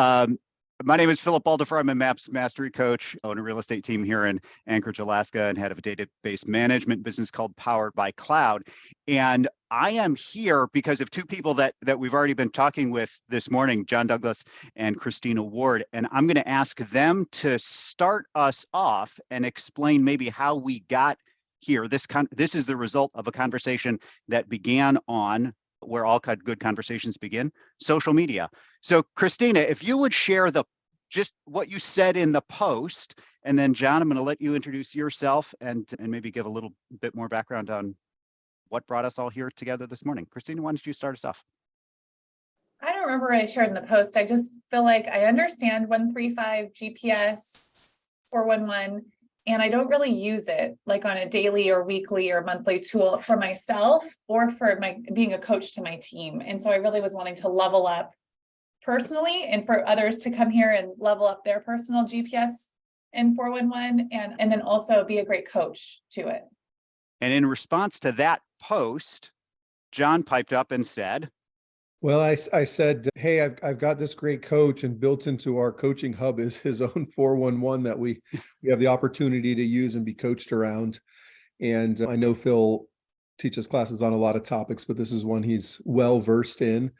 Um, my name is Philip Baldifer. I'm a Maps Mastery Coach, own a real estate team here in Anchorage, Alaska, and head of a database management business called Powered by KLOUD. And I am here because of two people that we've already been talking with this morning, John Douglas and Christina Ward. And I'm going to ask them to start us off and explain maybe how we got here. This is the result of a conversation that began on where all good conversations begin, social media. So Christina, if you would share just what you said in the post, and then John, I'm going to let you introduce yourself and maybe give a little bit more background on what brought us all here together this morning. Christina, why don't you start us off? I don't remember what I shared in the post. I just feel like I understand 135 GPS 411, and I don't really use it like on a daily or weekly or monthly tool for myself or for being a coach to my team. And so I really was wanting to level up personally and for others to come here and level up their personal GPS in 411 and then also be a great coach to it. And in response to that post, John piped up and said, well, I said, hey, I've got this great coach, and built into our coaching hub is his own 411 that we have the opportunity to use and be coached around. And I know Phil teaches classes on a lot of topics, but this is one he's well versed in.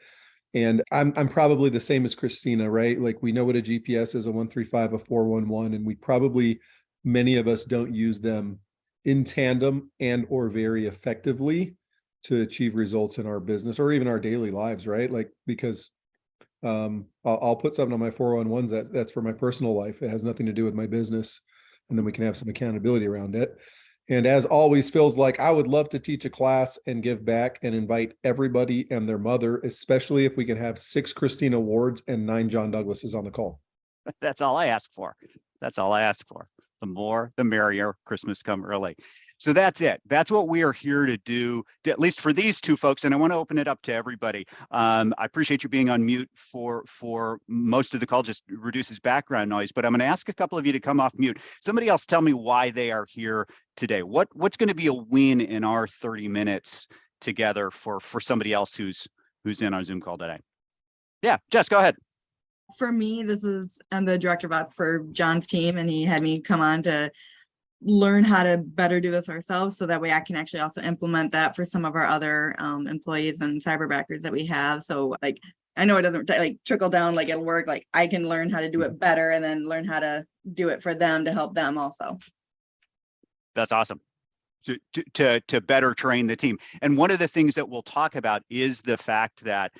And I'm probably the same as Christina, right? Like, we know what a GPS is, a 135, a 411, and many of us don't use them in tandem and or very effectively to achieve results in our business or even our daily lives, right? Like, because I'll put something on my 411s that's for my personal life. It has nothing to do with my business. And then we can have some accountability around it. And as always, feels like I would love to teach a class and give back and invite everybody and their mother, especially if we can have 6 Christina Wards and 9 John Douglases on the call. That's all I ask for. That's all I ask for. The more, the merrier. Christmas come early. So that's it. That's what we are here to do, at least for these two folks. And I want to open it up to everybody. I appreciate you being on mute for most of the call, just reduces background noise. But I'm going to ask a couple of you to come off mute. Somebody else tell me why they are here today. What's going to be a win in our 30 minutes together for somebody else who's in our Zoom call today? Yeah, Jess, go ahead. For me, I'm the director of ops for John's team, and he had me come on to learn how to better do this ourselves, so that way I can actually also implement that for some of our other employees and cyberbackers that we have. So like, I know it doesn't like trickle down, like it'll work, like I can learn how to do it better and then learn how to do it for them to help them also. That's awesome. To better train the team. And one of the things that we'll talk about is the fact that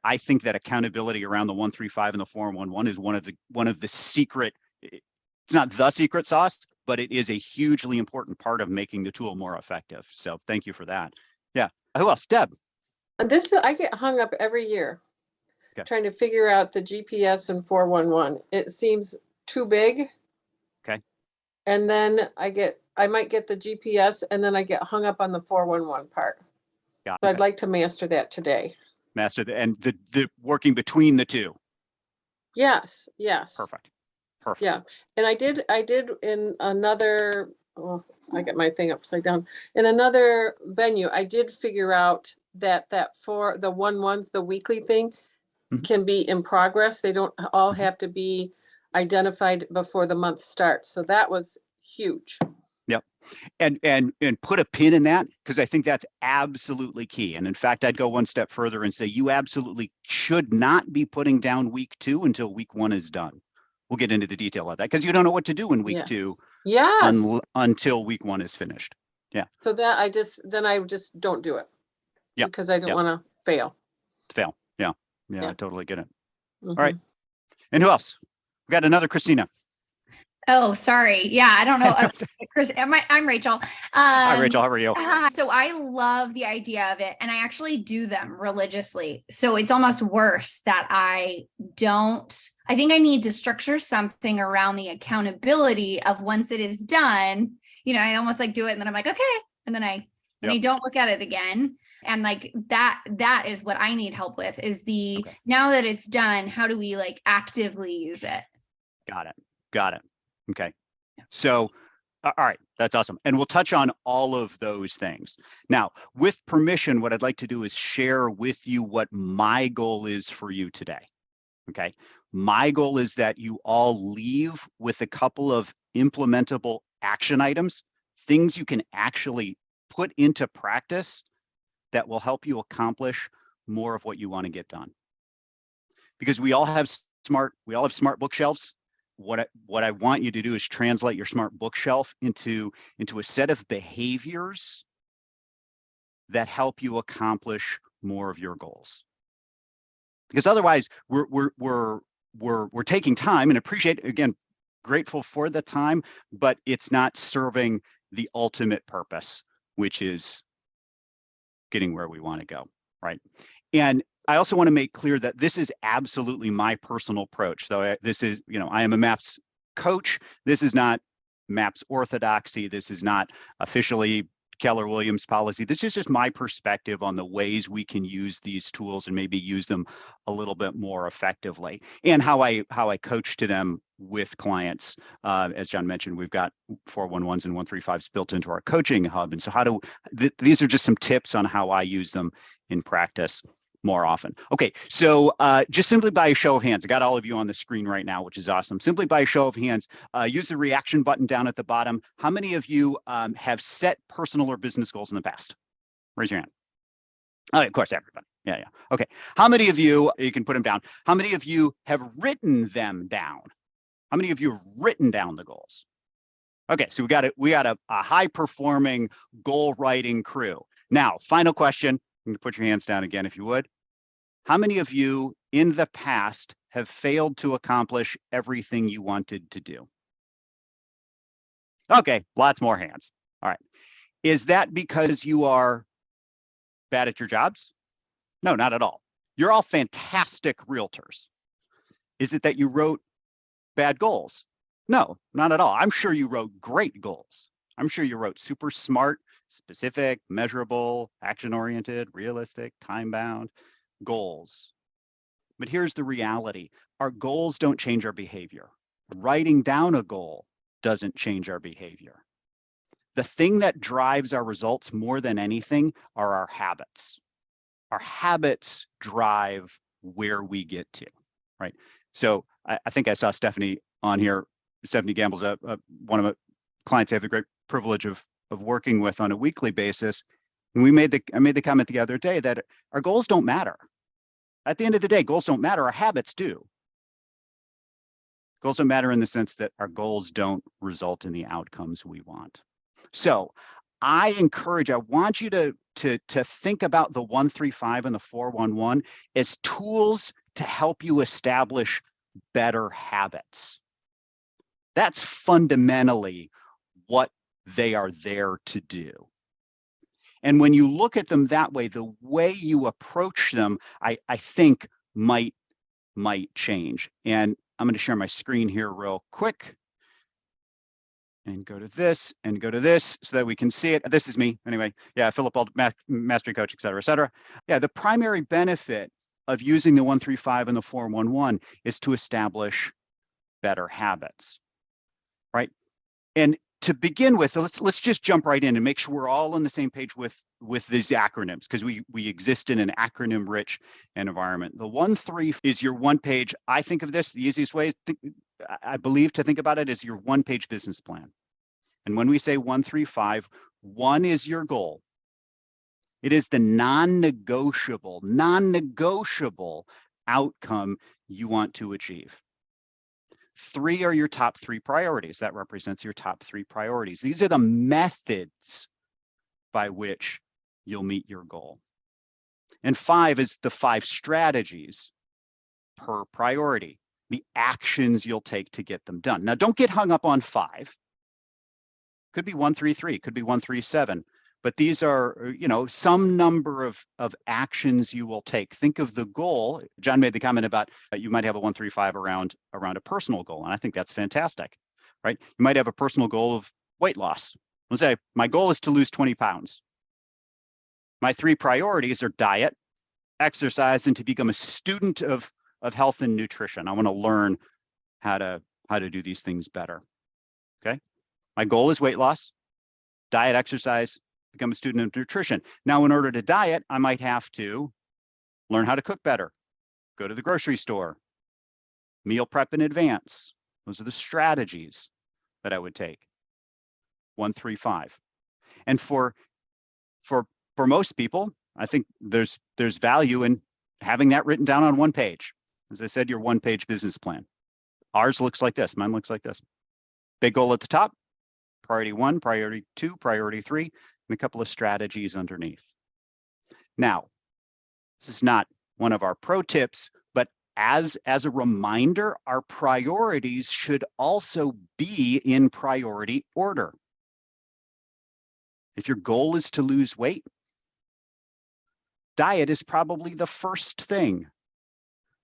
I think that accountability around the 135 and the 411 is one of the secret, it's not the secret sauce, but it is a hugely important part of making the tool more effective. So thank you for that. Yeah. Who else? Deb. I get hung up every year trying to figure out the GPS and 411. It seems too big. Okay. And then I might get the GPS and then I get hung up on the 411 part. Yeah. So I'd like to master that today. And the working between the two. Yes. Perfect. Yeah. And I did in another, I got my thing upside down. In another venue, I did figure out that for the 1-1s, the weekly thing can be in progress. They don't all have to be identified before the month starts. So that was huge. Yep. And put a pin in that, because I think that's absolutely key. And in fact, I'd go one step further and say you absolutely should not be putting down week 2 until week 1 is done. We'll get into the detail of that because you don't know what to do in week 2 until week 1 is finished. Yeah. So that I just don't do it. Yeah. Because I don't want to fail. Yeah. I totally get it. All right. And who else? We got another Christina. Oh, sorry. Yeah, I don't know. Chris, I'm Rachel. Hi, Rachel. How are you? So I love the idea of it, and I actually do them religiously. So it's almost worse that I think I need to structure something around the accountability of once it is done. I almost like do it and then I'm like, okay. And then I don't look at it again. And like that is what I need help with is now that it's done, how do we like actively use it? Got it. Okay. So, all right, that's awesome. And we'll touch on all of those things. Now, with permission, what I'd like to do is share with you what my goal is for you today. Okay. My goal is that you all leave with a couple of implementable action items, things you can actually put into practice that will help you accomplish more of what you want to get done. Because we all have smart bookshelves. What I want you to do is translate your smart bookshelf into a set of behaviors that help you accomplish more of your goals. Because otherwise, we're taking time, and appreciate, again, grateful for the time, but it's not serving the ultimate purpose, which is getting where we want to go, right? And I also want to make clear that this is absolutely my personal approach. So this is, I am a MAPS coach. This is not MAPS orthodoxy. This is not officially Keller Williams policy. This is just my perspective on the ways we can use these tools and maybe use them a little bit more effectively, and how I coach to them with clients. As John mentioned, we've got 411s and 135s built into our coaching hub. And so these are just some tips on how I use them in practice more often. Okay, so just simply by a show of hands, I got all of you on the screen right now, which is awesome. Simply by a show of hands, use the reaction button down at the bottom. How many of you have set personal or business goals in the past? Raise your hand. Oh, of course, everybody. Yeah. Okay. How many of you can put them down? How many of you have written them down? How many of you have written down the goals? Okay, so we got a high performing goal writing crew. Now, final question. You can put your hands down again if you would. How many of you in the past have failed to accomplish everything you wanted to do? Okay, lots more hands. All right. Is that because you are bad at your jobs? No, not at all. You're all fantastic realtors. Is it that you wrote bad goals? No, not at all. I'm sure you wrote great goals. I'm sure you wrote super smart, specific, measurable, action-oriented, realistic, time-bound goals. But here's the reality. Our goals don't change our behavior. Writing down a goal doesn't change our behavior. The thing that drives our results more than anything are our habits. Our habits drive where we get to, right? So I think I saw Stephanie on here. Stephanie Gamble's one of my clients I have the great privilege of working with on a weekly basis. And I made the comment the other day that our goals don't matter. At the end of the day, goals don't matter, our habits do. Goals don't matter in the sense that our goals don't result in the outcomes we want. So I want you to think about the 135 and the 411 as tools to help you establish better habits. That's fundamentally what they are there to do. And when you look at them that way, the way you approach them, I think might change. And I'm going to share my screen here real quick. And go to this and go to this so that we can see it. This is me anyway. Yeah, Philip Alder, mastery coach, et cetera, et cetera. Yeah, the primary benefit of using the 135 and the 411 is to establish better habits, right? And to begin with, let's just jump right in and make sure we're all on the same page with these acronyms, because we exist in an acronym-rich environment. The 1-3 is your one-page. I think of this, the easiest way I believe to think about it is your one-page business plan. And when we say 1-3-5, 1 is your goal. It is the non-negotiable outcome you want to achieve. 3 are your top 3 priorities. That represents your top 3 priorities. These are the methods by which you'll meet your goal. And 5 is the 5 strategies per priority, the actions you'll take to get them done. Now, don't get hung up on 5. Could be 1-3-3, could be 1-3-7. But these are, some number of actions you will take. Think of the goal. John made the comment about you might have a 1-3-5 around a personal goal, and I think that's fantastic, right? You might have a personal goal of weight loss. Let's say my goal is to lose 20 pounds. My 3 priorities are diet, exercise, and to become a student of health and nutrition. I want to learn how to do these things better. Okay, my goal is weight loss, diet, exercise, become a student of nutrition. Now, in order to diet, I might have to learn how to cook better, go to the grocery store, Meal prep in advance. Those are the strategies that I would take. 1, 3, 5. And for most people, I think there's value in having that written down on one page. As I said, your one-page business plan. Ours looks like this. Mine looks like this. Big goal at the top, priority 1, priority 2, priority 3, and a couple of strategies underneath. Now, this is not one of our pro tips, but as a reminder, our priorities should also be in priority order. If your goal is to lose weight, diet is probably the first thing.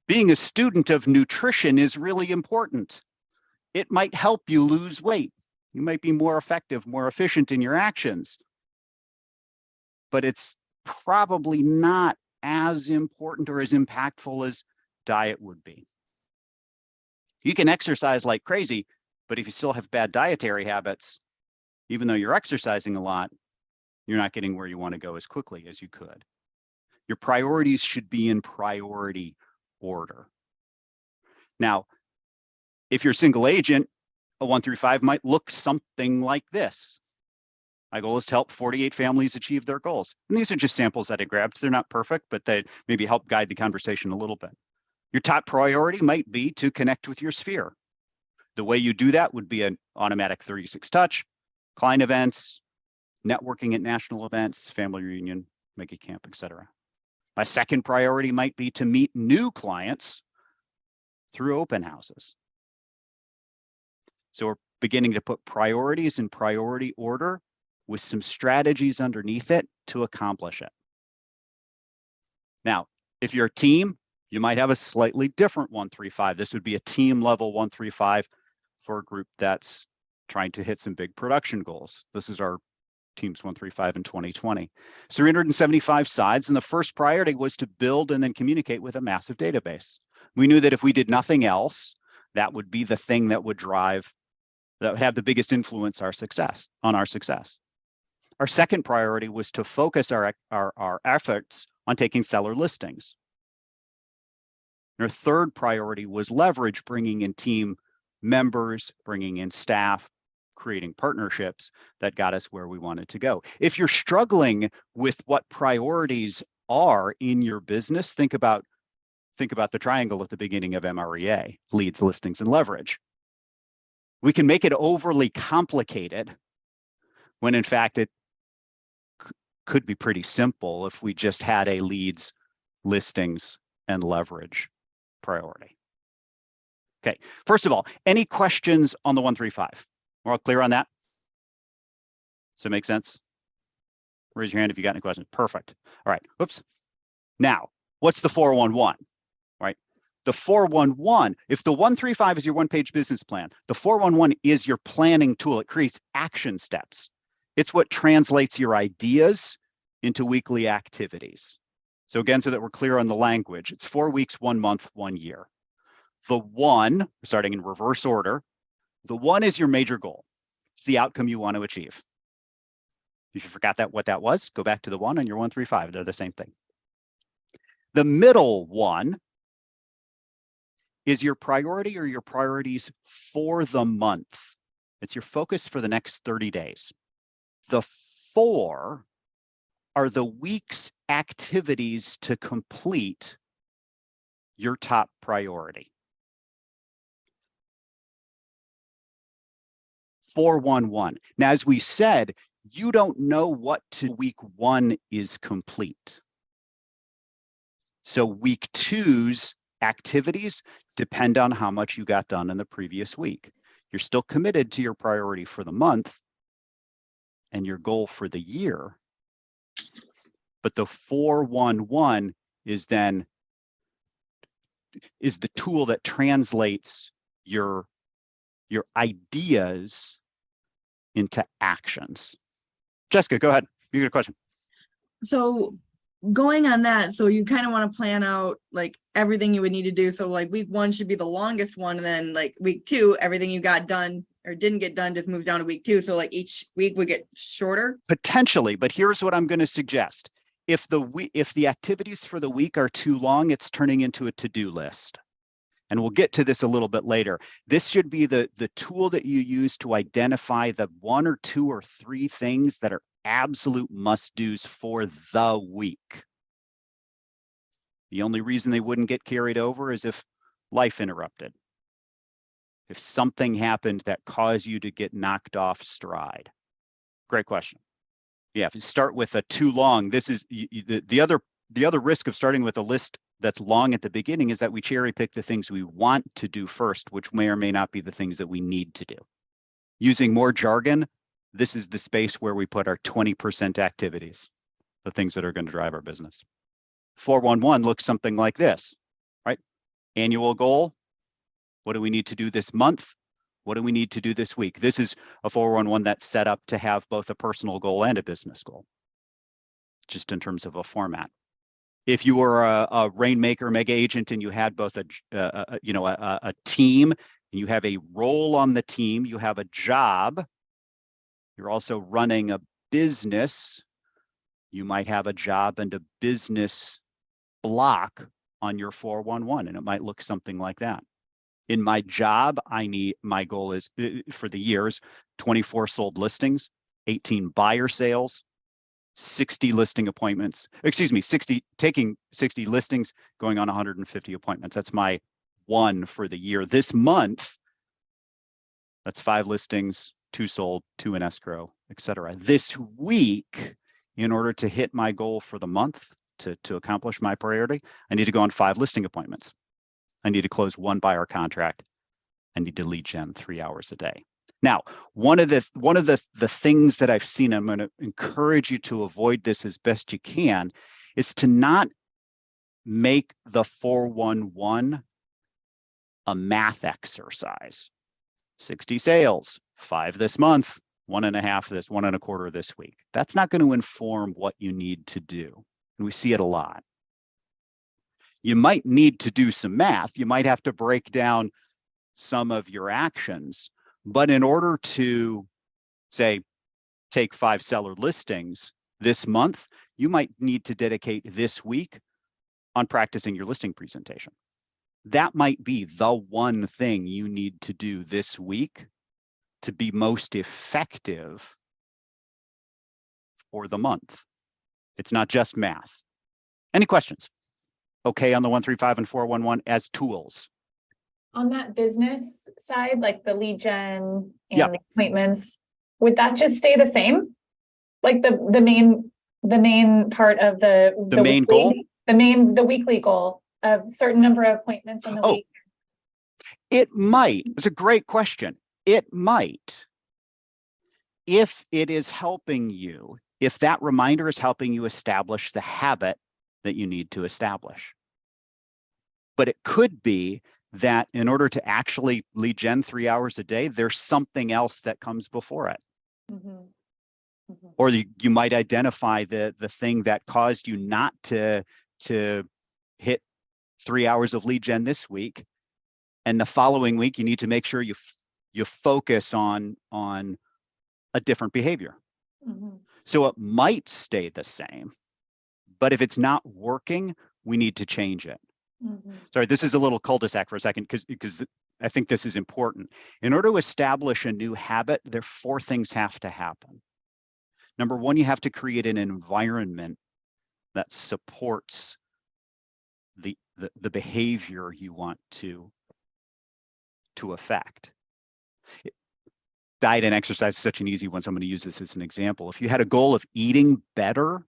Being a student of nutrition is really important. It might help you lose weight. You might be more effective, more efficient in your actions, but it's probably not as important or as impactful as diet would be. You can exercise like crazy, but if you still have bad dietary habits, even though you're exercising a lot, you're not getting where you want to go as quickly as you could. Your priorities should be in priority order. Now, if you're a single agent, a 1 through 5 might look something like this. My goal is to help 48 families achieve their goals. And these are just samples that I grabbed. They're not perfect, but they maybe help guide the conversation a little bit. Your top priority might be to connect with your sphere. The way you do that would be an automatic 36 touch, client events, networking at national events, family reunion, mega camp, etc. My second priority might be to meet new clients through open houses. So we're beginning to put priorities in priority order with some strategies underneath it to accomplish it. Now, if you're a team, you might have a slightly different 1, 3, 5. This would be a team level 1, 3, 5 for a group that's trying to hit some big production goals. This is our teams 1, 3, 5 in 2020. 375 sides, and the first priority was to build and then communicate with a massive database. We knew that if we did nothing else, that would be the thing that would drive, that would have the biggest influence on our success. Our second priority was to focus our efforts on taking seller listings. Our third priority was leverage, bringing in team members, bringing in staff, creating partnerships that got us where we wanted to go. If you're struggling with what priorities are in your business, think about the triangle at the beginning of MREA: leads, listings, and leverage. We can make it overly complicated when in fact it could be pretty simple if we just had a leads, listings, and leverage priority. Okay, first of all, any questions on the 1, 3, 5? We're all clear on that? Does that make sense? Raise your hand if you got any questions. Perfect. All right, oops. Now, what's the 411, right? The 411, if the 1, 3, 5 is your one-page business plan, the 411 is your planning tool. It creates action steps. It's what translates your ideas into weekly activities. So again, so that we're clear on the language, it's 4 weeks, 1 month, 1 year. The 1, starting in reverse order, the 1 is your major goal. It's the outcome you want to achieve. If you forgot what that was, go back to the 1 on your 1, 3, 5. They're the same thing. The middle 1 is your priority or your priorities for the month. It's your focus for the next 30 days. The 4 are the week's activities to complete your top priority. 411. Now, as we said, you don't know what to week 1 is complete. So week 2's activities depend on how much you got done in the previous week. You're still committed to your priority for the month and your goal for the year, but the 411 is the tool that translates your ideas into actions. Jessica, go ahead. You got a question. So going on that, so you kind of want to plan out like everything you would need to do. So like week 1 should be the longest one, and then like week 2, everything you got done or didn't get done just moves down to week 2. So like each week would get shorter. Potentially, but here's what I'm going to suggest. If the activities for the week are too long, it's turning into a to-do list. And we'll get to this a little bit later. This should be the tool that you use to identify the 1 or 2 or 3 things that are absolute must-dos for the week. The only reason they wouldn't get carried over is if life interrupted. If something happened that caused you to get knocked off stride. Great question. Yeah, if you start with a too long, this is the other risk of starting with a list that's long at the beginning is that we cherry pick the things we want to do first, which may or may not be the things that we need to do. Using more jargon, this is the space where we put our 20% activities, the things that are going to drive our business. 411 looks something like this, right? Annual goal. What do we need to do this month? What do we need to do this week? This is a 411 that's set up to have both a personal goal and a business goal, just in terms of a format. If you were a Rainmaker mega agent and you had both a team, and you have a role on the team, you have a job, you're also running a business, you might have a job and a business block on your 411, and it might look something like that. In my job, my goal is for the years, 24 sold listings, 18 buyer sales, 60 listing appointments, taking 60 listings, going on 150 appointments. That's my one for the year. This month, that's 5 listings, 2 sold, 2 in escrow, etc. This week, in order to hit my goal for the month, to accomplish my priority, I need to go on 5 listing appointments. I need to close 1 buyer contract. I need to lead gen 3 hours a day. Now, one of the things that I've seen, I'm going to encourage you to avoid this as best you can, is to not make the 411 a math exercise. 60 sales, 5 this month, 1.5 this, 1.25 this week. That's not going to inform what you need to do. And we see it a lot. You might need to do some math. You might have to break down some of your actions. But in order to, say, take 5 seller listings this month, you might need to dedicate this week on practicing your listing presentation. That might be the one thing you need to do this week to be most effective for the month. It's not just math. Any questions? Okay on the 135 and 411 as tools. On that business side, like the lead gen and Yeah. the appointments, would that just stay the same? Like the main part of the main weekly, goal? the weekly goal of certain number of appointments in the week. It might. It's a great question. It might. If it is helping you, if that reminder is helping you establish the habit that you need to establish. But it could be that in order to actually lead gen 3 hours a day, there's something else that comes before it. Mm-hmm. Mm-hmm. Or you might identify the thing that caused you not to hit 3 hours of lead gen this week, and the following week you need to make sure you focus on a different behavior. Mm-hmm. So it might stay the same, but if it's not working, we need to change it. Mm-hmm. Sorry, this is a little cul-de-sac for a second because I think this is important. In order to establish a new habit, there 4 things have to happen. Number 1, you have to create an environment that supports the behavior you want to affect. Diet and exercise is such an easy one, so I'm going to use this as an example. If you had a goal of eating better,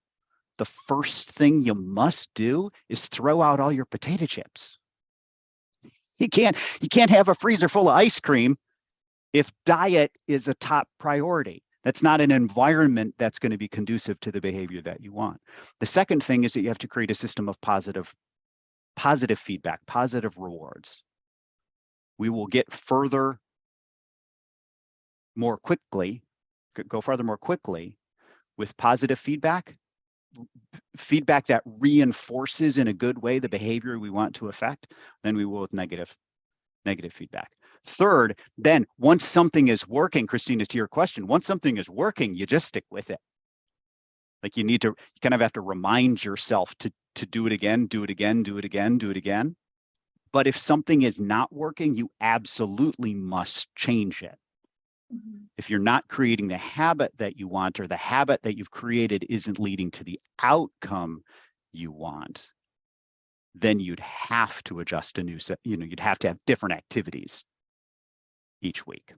the first thing you must do is throw out all your potato chips. You can't have a freezer full of ice cream if diet is a top priority. That's not an environment that's going to be conducive to the behavior that you want. The second thing is that you have to create a system of positive feedback, positive rewards. We will get further more quickly, go farther more quickly with positive feedback that reinforces in a good way the behavior we want to affect than we will with negative feedback. Third, then once something is working, Christina, to your question, once something is working, you just stick with it. Like you kind of have to remind yourself to do it again, do it again, do it again, do it again. But if something is not working, you absolutely must change it. Mhm. If you're not creating the habit that you want, or the habit that you've created isn't leading to the outcome you want, then you'd have to adjust a new set, you'd have to have different activities each week.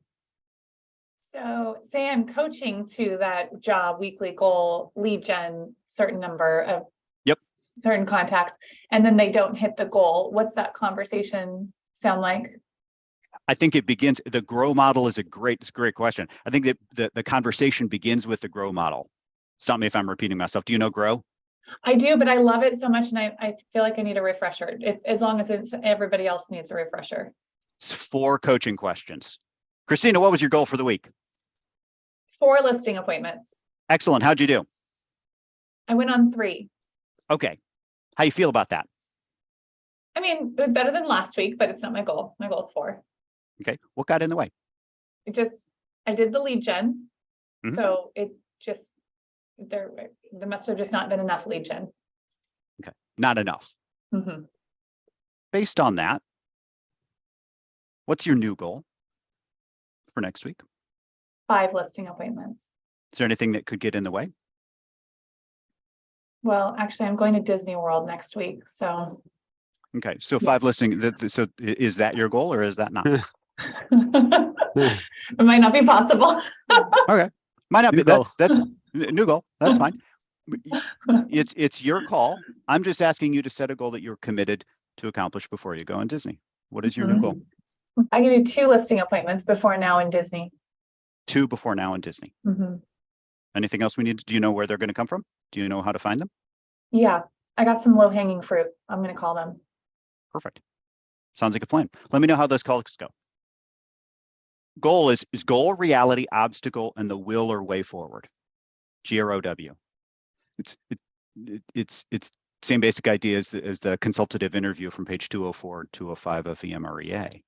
So say I'm coaching to that job weekly goal, lead gen, certain number of Yep. certain contacts, and then they don't hit the goal. What's that conversation sound like? I think it begins, the grow model is it's a great question. I think that the conversation begins with the grow model. Stop me if I'm repeating myself. Do you know grow? I do, but I love it so much, and I feel like I need a refresher. As long as everybody else needs a refresher. It's 4 coaching questions. Christina, what was your goal for the week? 4 listing appointments. Excellent. How'd you do? I went on 3. Okay. How you feel about that? I mean, it was better than last week, but it's not my goal. My goal is 4. Okay. What got in the way? I did the lead gen. Mhm. So there must have just not been enough lead gen. Okay. Not enough. Mhm. Based on that, what's your new goal for next week? 5 listing appointments. Is there anything that could get in the way? Well, actually, I'm going to Disney World next week, so. Okay. So 5 listing. So is that your goal or is that not? It might not be possible. Okay. Might not New be. goal. That's new goal. That's fine. It's your call. I'm just asking you to set a goal that you're committed to accomplish before you go on Disney. What is your new goal? I can do 2 listing appointments before now in Disney. 2 before now in Disney. Mhm. Anything else we need? Do you know where they're going to come from? Do you know how to find them? Yeah, I got some low hanging fruit. I'm going to call them. Perfect. Sounds like a plan. Let me know how those calls go. Goal is goal, reality, obstacle, and the will or way forward. GROW. It's same basic idea as the consultative interview from page 204 and 205 of EMREA.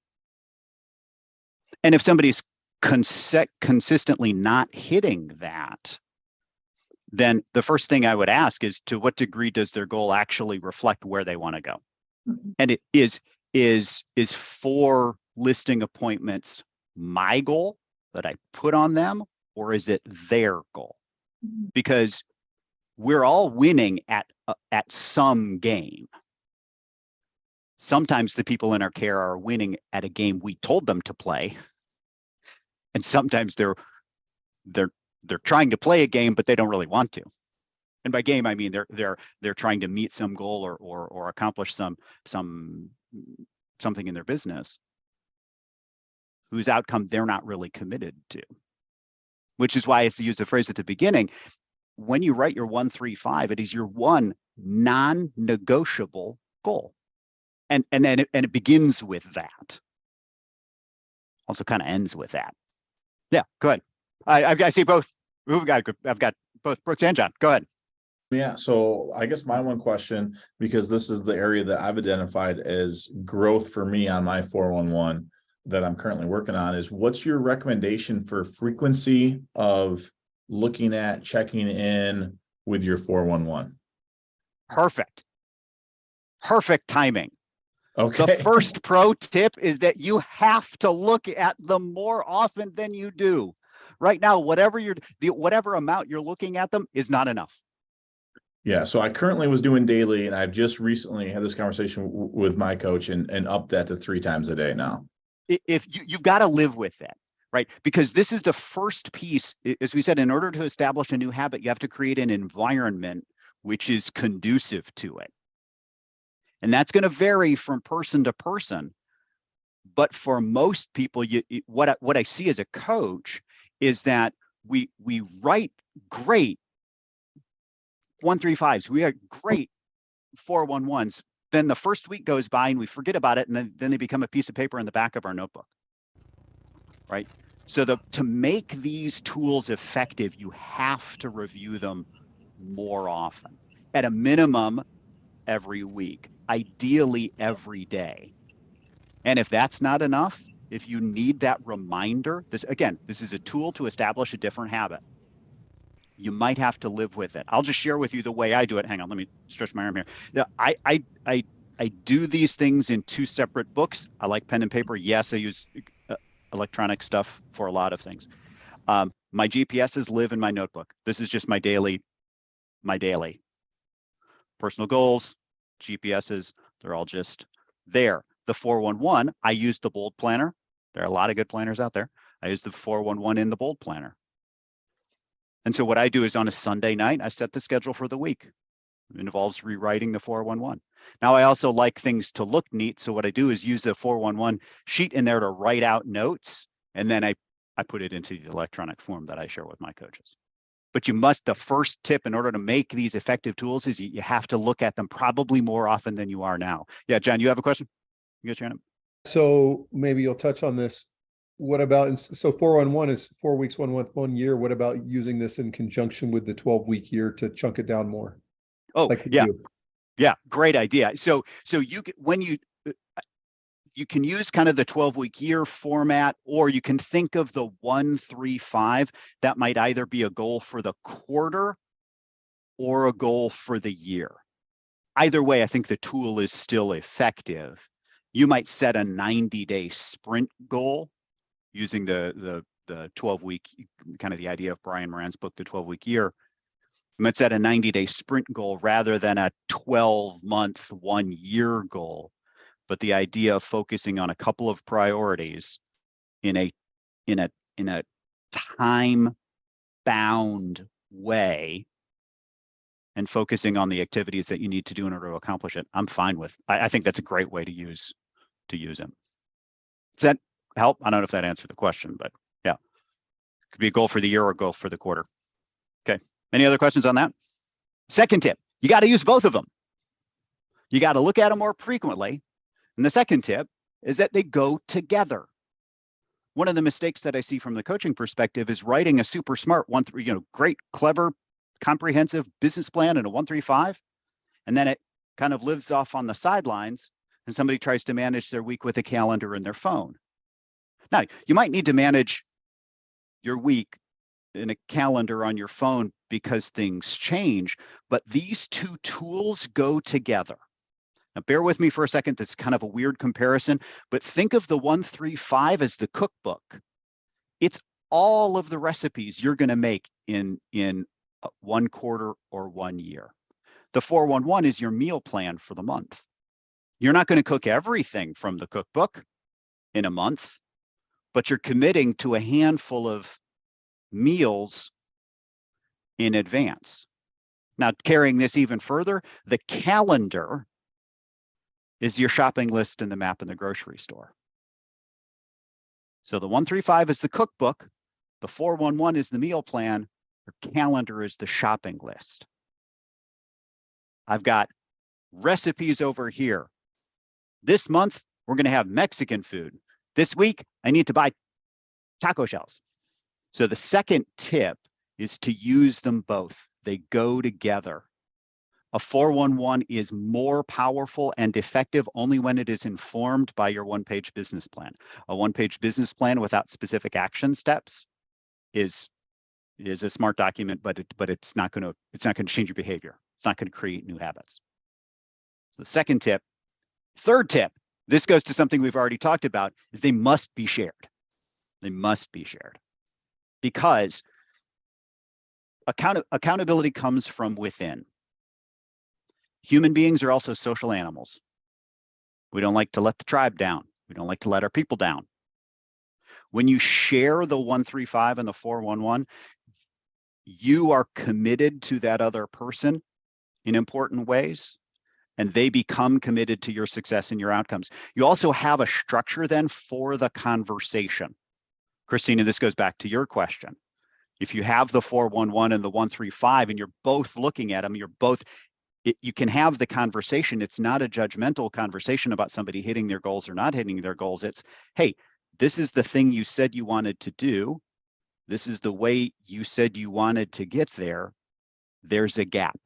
And if somebody's consistently not hitting that, then the first thing I would ask is, to what degree does their goal actually reflect where they want to go? Mhm. And it is 4 listing appointments my goal that I put on them, or is it their goal? Mhm. Because we're all winning at some game. Sometimes the people in our care are winning at a game we told them to play, and sometimes they're trying to play a game, but they don't really want to. And by game, I mean they're trying to meet some goal or accomplish something in their business whose outcome they're not really committed to. Which is why I used the phrase at the beginning: when you write your 1-3-5, it is your one non-negotiable goal, and then it begins with that. Also, kind of ends with that. Yeah, go ahead. I see both. I've got both Brooks and John. Go ahead. Yeah, so I guess my one question, because this is the area that I've identified as growth for me on my 411 that I'm currently working on, is what's your recommendation for frequency of looking at, checking in with your 411? Perfect timing. Okay. The first pro tip is that you have to look at them more often than you do. Right now, whatever amount you're looking at them is not enough. Yeah, so I currently was doing daily, and I've just recently had this conversation with my coach and upped that to 3 times a day now. If you've got to live with it, right? Because this is the first piece. As we said, in order to establish a new habit, you have to create an environment which is conducive to it. And that's going to vary from person to person. But for most people, what I see as a coach is that we write great 1-3-5s. We are great 4-1-1s. Then the first week goes by and we forget about it, and then they become a piece of paper in the back of our notebook, right? So to make these tools effective, you have to review them more often, at a minimum every week, ideally every day. And if that's not enough, if you need that reminder, this is a tool to establish a different habit. You might have to live with it. I'll just share with you the way I do it. Hang on, let me stretch my arm here. I I do these things in 2 separate books. I like pen and paper. Yes, I use electronic stuff for a lot of things. My GPSs live in my notebook. This is just my daily personal goals, GPSs, they're all just there. The 411, I use the bold planner. There are a lot of good planners out there. I use the 411 in the bold planner. And so what I do is on a Sunday night, I set the schedule for the week. It involves rewriting the 411. Now I also like things to look neat. So what I do is use the 411 sheet in there to write out notes. And then I put it into the electronic form that I share with my coaches. But the first tip in order to make these effective tools is you have to look at them probably more often than you are now. Yeah, John, you have a question? You got your hand up? So maybe you'll touch on this. What about, so 411 is 4 weeks, 1 month, 1 year. What about using this in conjunction with the 12-week year to chunk it down more? Oh, Like yeah. you. Yeah, great idea. So you can use kind of the 12-week year format, or you can think of the 1-3-5. That might either be a goal for the quarter or a goal for the year. Either way, I think the tool is still effective. You might set a 90-day sprint goal using the 12-week, kind of the idea of Brian Moran's book, The 12-Week Year. You might set a 90-day sprint goal rather than a 12-month, 1-year goal. But the idea of focusing on a couple of priorities in a time-bound way and focusing on the activities that you need to do in order to accomplish it, I'm fine with. I think that's a great way to use them. Does that help? I don't know if that answered the question, but yeah. Could be a goal for the year or a goal for the quarter. Okay. Any other questions on that? Second tip, you got to use both of them. You got to look at them more frequently. And the second tip is that they go together. One of the mistakes that I see from the coaching perspective is writing a super smart great, clever, comprehensive business plan in a 1-3-5, and then it kind of lives off on the sidelines and somebody tries to manage their week with a calendar in their phone. Now, you might need to manage your week in a calendar on your phone because things change, but these 2 tools go together. Now, bear with me for a second. This is kind of a weird comparison, but think of the 1-3-5 as the cookbook. It's all of the recipes you're going to make in 1 quarter or 1 year. The 411 is your meal plan for the month. You're not going to cook everything from the cookbook in a month, but you're committing to a handful of meals in advance. Now, carrying this even further, the calendar is your shopping list and the map in the grocery store. So the 1-3-5 is the cookbook, the 411 is the meal plan, your calendar is the shopping list. I've got recipes over here. This month, we're going to have Mexican food. This week, I need to buy taco shells. So the second tip is to use them both. They go together. A 411 is more powerful and effective only when it is informed by your 1-page business plan. A 1-page business plan without specific action steps is a smart document, but it's not going to change your behavior. It's not going to create new habits. The second tip, third tip, this goes to something we've already talked about, is they must be shared. They must be shared because accountability comes from within. Human beings are also social animals. We don't like to let the tribe down. We don't like to let our people down. When you share the 1-3-5 and the 411, you are committed to that other person in important ways, and they become committed to your success and your outcomes. You also have a structure then for the conversation. Christina, this goes back to your question. If you have the 411 and the 1-3-5 and you're both looking at them, you can have the conversation. It's not a judgmental conversation about somebody hitting their goals or not hitting their goals. It's, hey, this is the thing you said you wanted to do. This is the way you said you wanted to get there. There's a gap.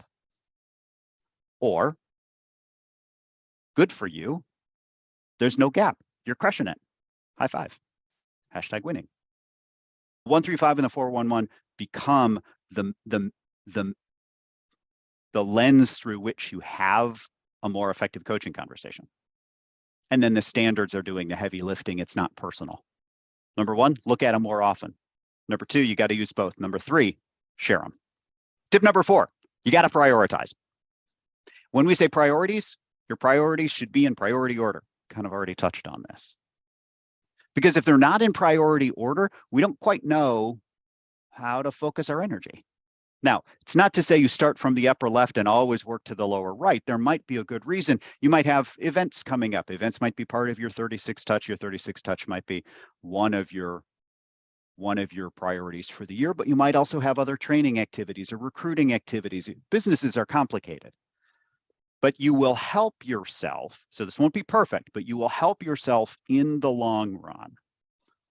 Or, good for you. There's no gap. You're crushing it. High five. Hashtag winning. 1-3-5 and the 411 become the lens through which you have a more effective coaching conversation. And then the standards are doing the heavy lifting. It's not personal. Number one, look at them more often. Number two, you got to use both. Number three, share them. Tip number four, you got to prioritize. When we say priorities, your priorities should be in priority order. Kind of already touched on this. Because if they're not in priority order, we don't quite know how to focus our energy. Now, it's not to say you start from the upper left and always work to the lower right. There might be a good reason. You might have events coming up. Events might be part of your 36 touch. Your 36 touch might be one of your priorities for the year, but you might also have other training activities or recruiting activities. Businesses are complicated, but you will help yourself. So this won't be perfect, but you will help yourself in the long run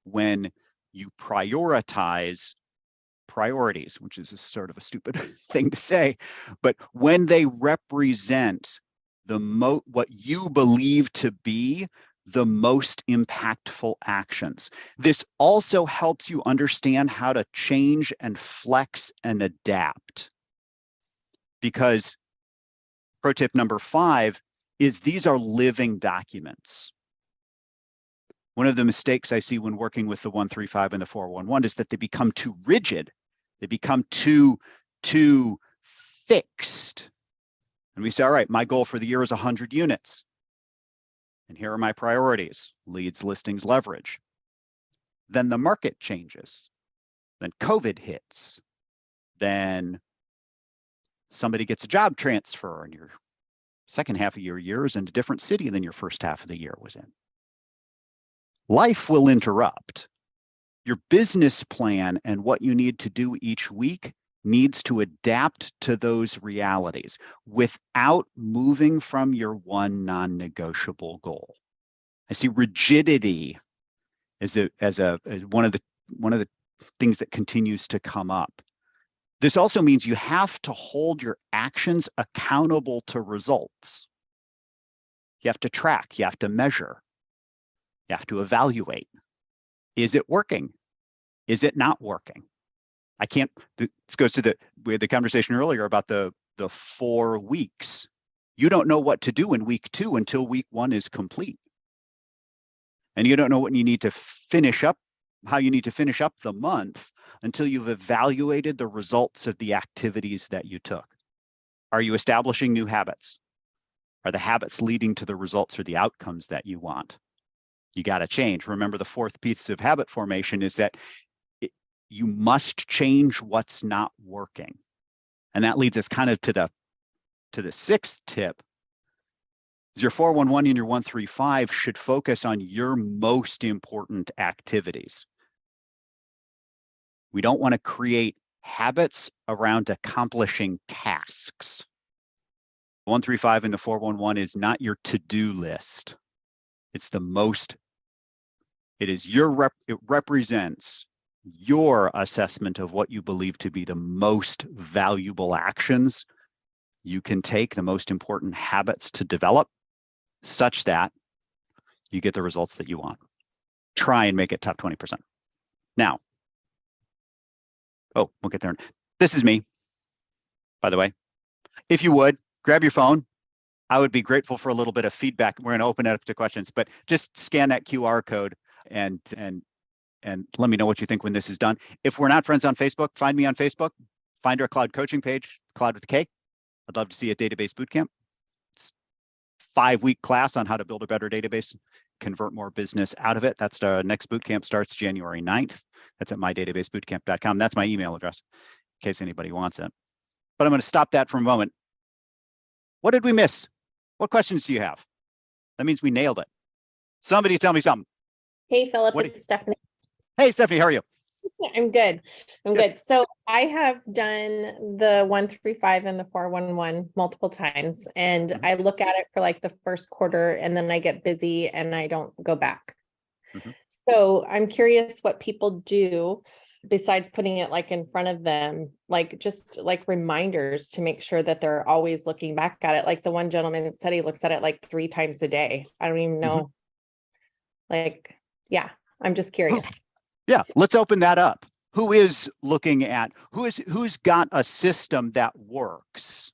when you prioritize priorities, which is a sort of a stupid thing to say, but when they represent what you believe to be the most impactful actions. This also helps you understand how to change and flex and adapt. Because pro tip number 5 is these are living documents. One of the mistakes I see when working with the 135 and the 411 is that they become too rigid. They become too fixed. And we say, all right, my goal for the year is 100 units. And here are my priorities: leads, listings, leverage. Then the market changes. Then COVID hits. Then somebody gets a job transfer and your second half of your year is in a different city than your first half of the year was in. Life will interrupt. Your business plan and what you need to do each week needs to adapt to those realities without moving from your one non-negotiable goal. I see rigidity as one of the things that continues to come up. This also means you have to hold your actions accountable to results. You have to track, you have to measure, you have to evaluate. Is it working? Is it not working? This goes to we had the conversation earlier about the 4 weeks. You don't know what to do in week 2 until week 1 is complete. And you don't know what you need to finish up, how you need to finish up the month until you've evaluated the results of the activities that you took. Are you establishing new habits? Are the habits leading to the results or the outcomes that you want? You got to change. Remember, the 4th piece of habit formation is that you must change what's not working. And that leads us kind of to the 6th tip. Is your 411 and your 135 should focus on your most important activities. We don't want to create habits around accomplishing tasks. 135 and the 411 is not your to-do list. It represents your assessment of what you believe to be the most valuable actions you can take, the most important habits to develop, such that you get the results that you want. Try and make it top 20%. Now, we'll get there. This is me, by the way. If you would, grab your phone. I would be grateful for a little bit of feedback. We're going to open it up to questions, but just scan that QR code and let me know what you think when this is done. If we're not friends on Facebook, find me on Facebook. Find our KLOUD coaching page, KLOUD with a K. I'd love to see a database bootcamp. It's a 5-week class on how to build a better database, convert more business out of it. That's the next bootcamp starts January 9th. That's at mydatabasebootcamp.com. That's my email address in case anybody wants it. But I'm going to stop that for a moment. What did we miss? What questions do you have? That means we nailed it. Somebody tell me something. Hey, Philip, it's Stephanie. Hey, Stephanie, how are you? I'm good. I'm good. So I have done the 135 and the 411 multiple times, and I look at it for like the first quarter, and then I get busy and I don't go back. So I'm curious what people do besides putting it like in front of them, like just like reminders to make sure that they're always looking back at it. Like the one gentleman said he looks at it like 3 times a day. I don't even know. Like, yeah, I'm just curious. Yeah, let's open that up. Who is looking at, who's got a system that works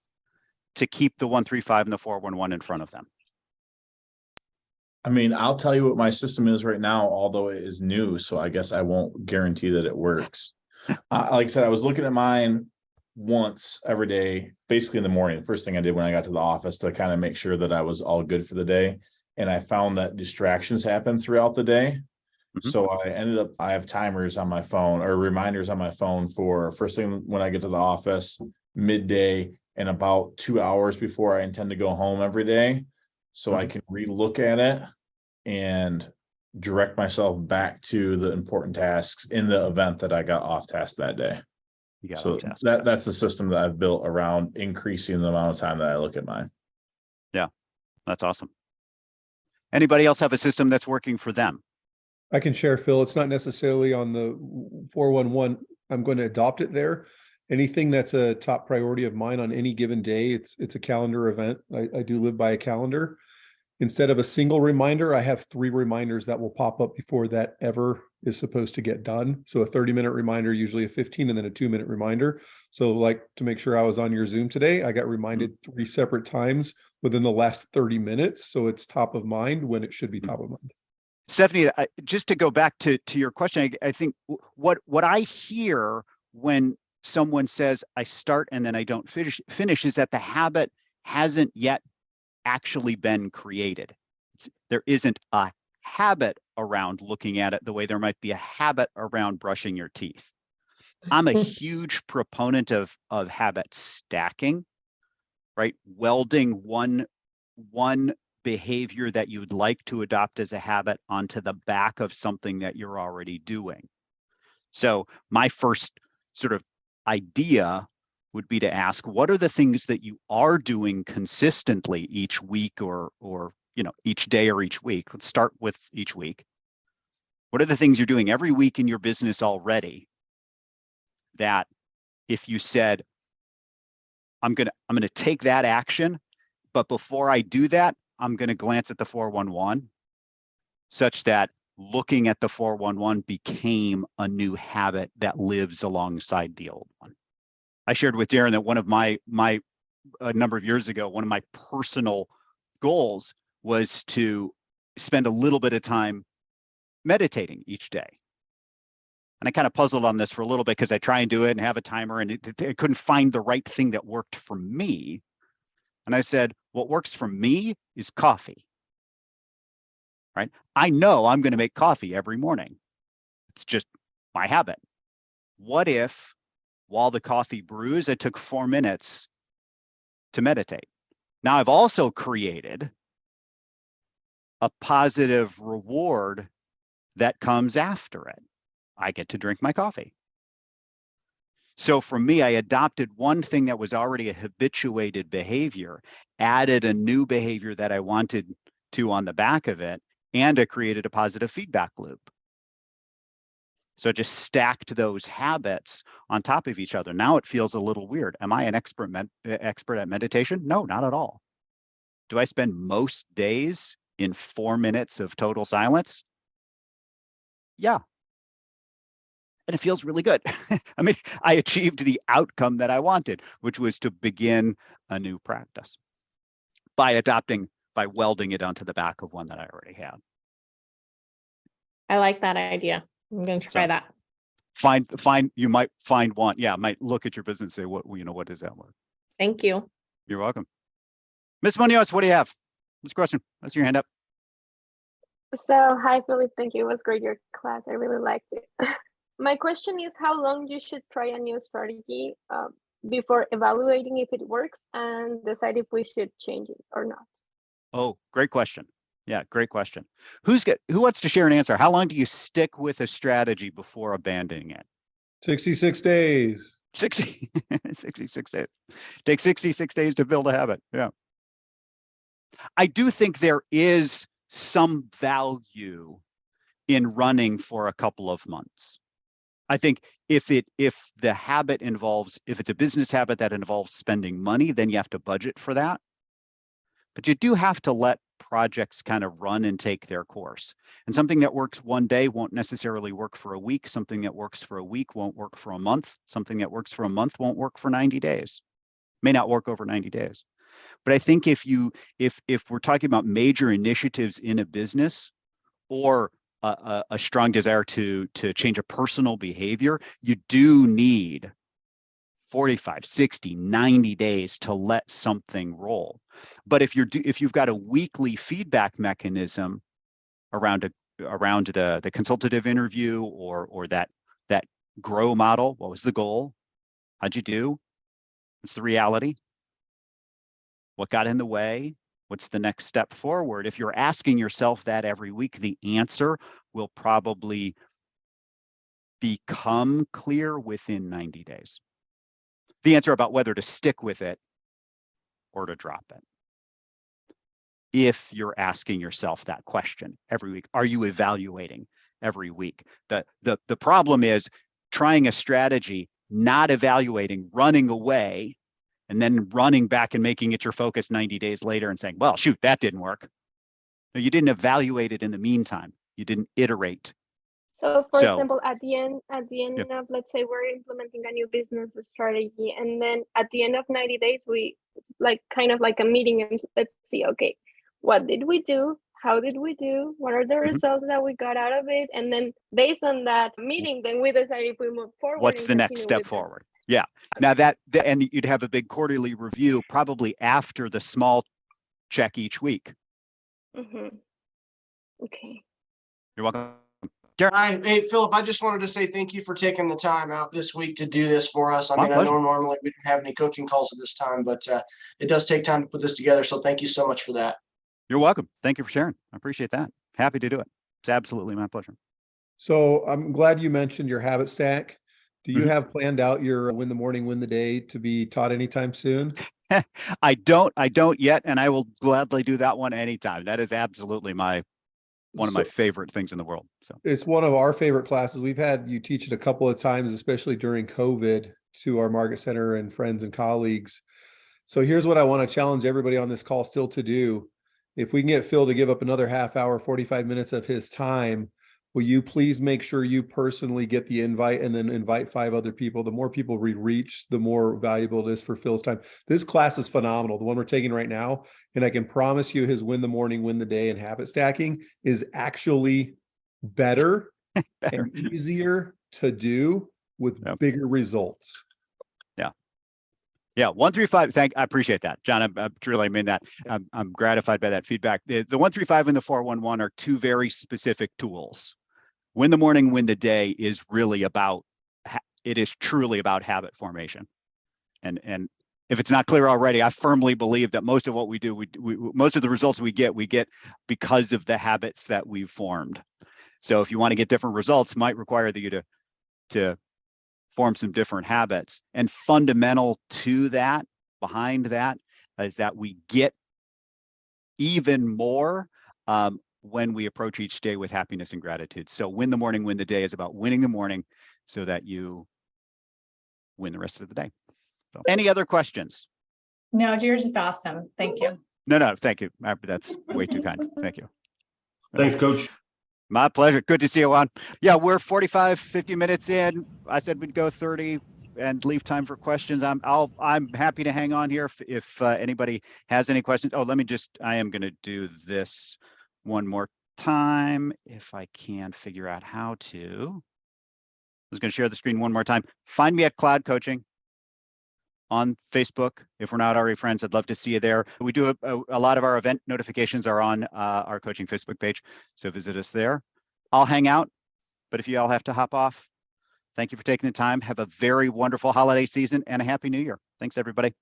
to keep the 135 and the 411 in front of them? I mean, I'll tell you what my system is right now, although it is new, so I guess I won't guarantee that it works. Like I said, I was looking at mine once every day, basically in the morning. The first thing I did when I got to the office to kind of make sure that I was all good for the day. And I found that distractions happen throughout the day. Mhm. So I have timers on my phone or reminders on my phone for first thing when I get to the office, midday, and about 2 hours before I intend to go home every day. So I can relook at it and direct myself back to the important tasks in the event that I got off task that day. You got So off task. that's the system that I've built around increasing the amount of time that I look at mine. That's awesome. Anybody else have a system that's working for them? I can share, Phil. It's not necessarily on the 411. I'm going to adopt it there. Anything that's a top priority of mine on any given day, it's a calendar event. I do live by a calendar. Instead of a single reminder, I have 3 reminders that will pop up before that ever is supposed to get done. So a 30-minute reminder, usually a 15, and then a 2-minute reminder. So like to make sure I was on your Zoom today, I got reminded 3 separate times within the last 30 minutes. So it's top of mind when it should be top of mind. Stephanie, just to go back to your question, I think what I hear when someone says I start and then I don't finish is that the habit hasn't yet actually been created. There isn't a habit around looking at it the way there might be a habit around brushing your teeth. I'm a huge proponent of habit stacking, right? Welding one behavior that you'd like to adopt as a habit onto the back of something that you're already doing. So my first sort of idea would be to ask, what are the things that you are doing consistently each week or each day or each week? Let's start with each week. What are the things you're doing every week in your business already that if you said, I'm gonna take that action, but before I do that, I'm gonna glance at the 411 such that looking at the 411 became a new habit that lives alongside the old one. I shared with Darren that one of my a number of years ago, one of my personal goals was to spend a little bit of time meditating each day. And I kind of puzzled on this for a little bit because I try and do it and have a timer and I couldn't find the right thing that worked for me. And I said, what works for me is coffee, right? I know I'm going to make coffee every morning. It's just my habit. What if while the coffee brews, I took 4 minutes to meditate? Now I've also created a positive reward that comes after it. I get to drink my coffee. So for me, I adopted one thing that was already a habituated behavior, added a new behavior that I wanted to on the back of it, and I created a positive feedback loop. So I just stacked those habits on top of each other. Now it feels a little weird. Am I an expert at meditation? No, not at all. Do I spend most days in 4 minutes of total silence? Yeah. And it feels really good. I mean, I achieved the outcome that I wanted, which was to begin a new practice by welding it onto the back of one that I already had. I like that idea. I'm going to try that. You might find one. Yeah, might look at your business and say, what does that work? Thank you. You're welcome. Ms. Munoz, what do you have? What's the question? That's your hand up. So, hi, Philip. Thank you. It was great, your class. I really liked it. My question is how long you should try a new strategy before evaluating if it works and decide if we should change it or not. Oh, great question. Yeah, great question. Who wants to share an answer? How long do you stick with a strategy before abandoning it? 66 days. 66 days. Take 66 days to build a habit. Yeah. I do think there is some value in running for a couple of months. I think if the habit involves, if it's a business habit that involves spending money, then you have to budget for that. But you do have to let projects kind of run and take their course. And something that works one day won't necessarily work for a week. Something that works for a week won't work for a month. Something that works for a month won't work for 90 days. May not work over 90 days. But I think if we're talking about major initiatives in a business, or a strong desire to change a personal behavior, you do need 45, 60, 90 days to let something roll. But if you've got a weekly feedback mechanism around the consultative interview, or that grow model, what was the goal? How'd you do? What's the reality? What got in the way? What's the next step forward? If you're asking yourself that every week, the answer will probably become clear within 90 days. The answer about whether to stick with it or to drop it. If you're asking yourself that question every week, are you evaluating every week? The problem is trying a strategy, not evaluating, running away, and then running back and making it your focus 90 days later and saying, well, shoot, that didn't work. No, you didn't evaluate it in the meantime. You didn't iterate. So for So- example, at the end Yep. of, let's say we're implementing a new business strategy, and then at the end of 90 days, it's like kind of like a meeting, and let's see, okay, what did we do? How did we do? What are the Mhm. results that we got out of it? And then based on that meeting, then we decide if we move forward. What's and the next continue step with that. forward? Yeah. Now and you'd have a big quarterly review probably after the small check each week. Mhm. Okay. You're welcome. Hi, hey, Philip, I just wanted to say thank you for taking the time out this week to do this for us. I My mean, I pleasure. know normally we don't have any coaching calls at this time, but it does take time to put this together. So thank you so much for that. You're welcome. Thank you for sharing. I appreciate that. Happy to do it. It's absolutely my pleasure. So I'm glad you mentioned your habit stack. Do you Mhm. have planned out your win the morning, win the day to be taught anytime soon? I don't yet, and I will gladly do that one anytime. That is absolutely one of my So- favorite things in the world. So It's one of our favorite classes. We've had you teach it a couple of times, especially during COVID, to our Market Center and friends and colleagues. So here's what I want to challenge everybody on this call still to do. If we can get Phil to give up another half hour, 45 minutes of his time, will you please make sure you personally get the invite and then invite 5 other people? The more people we reach, the more valuable it is for Phil's time. This class is phenomenal, the one we're taking right now. And I can promise you his win the morning, win the day and habit stacking is actually better and easier to do with Yep. bigger results. yeah, 135. I appreciate that, John. I truly mean that. I'm gratified by that feedback. The 135 and the 411 are two very specific tools. Win the morning, win the day is really about. It is truly about habit formation, and if it's not clear already, I firmly believe that most of what we do, we most of the results we get because of the habits that we've formed. So if you want to get different results, it might require you to form some different habits. And fundamental to that, behind that, is that we get even more when we approach each day with happiness and gratitude. So win the morning, win the day is about winning the morning so that you win the rest of the day. So, any other questions? No, you're just awesome. Thank you. No, thank you. That's way too kind. Thank you. Thanks, Coach. My pleasure. Good to see you, Juan. Yeah, we're 45, 50 minutes in. I said we'd go 30 and leave time for questions. I'm happy to hang on here if anybody has any questions. Oh, I am going to do this one more time if I can figure out how to. I was going to share the screen one more time. Find me at KLOUD Coaching on Facebook. If we're not already friends, I'd love to see you there. We do a lot of our event notifications are on our coaching Facebook page, so visit us there. I'll hang out, but if you all have to hop off, thank you for taking the time. Have a very wonderful holiday season and a happy new year. Thanks, everybody.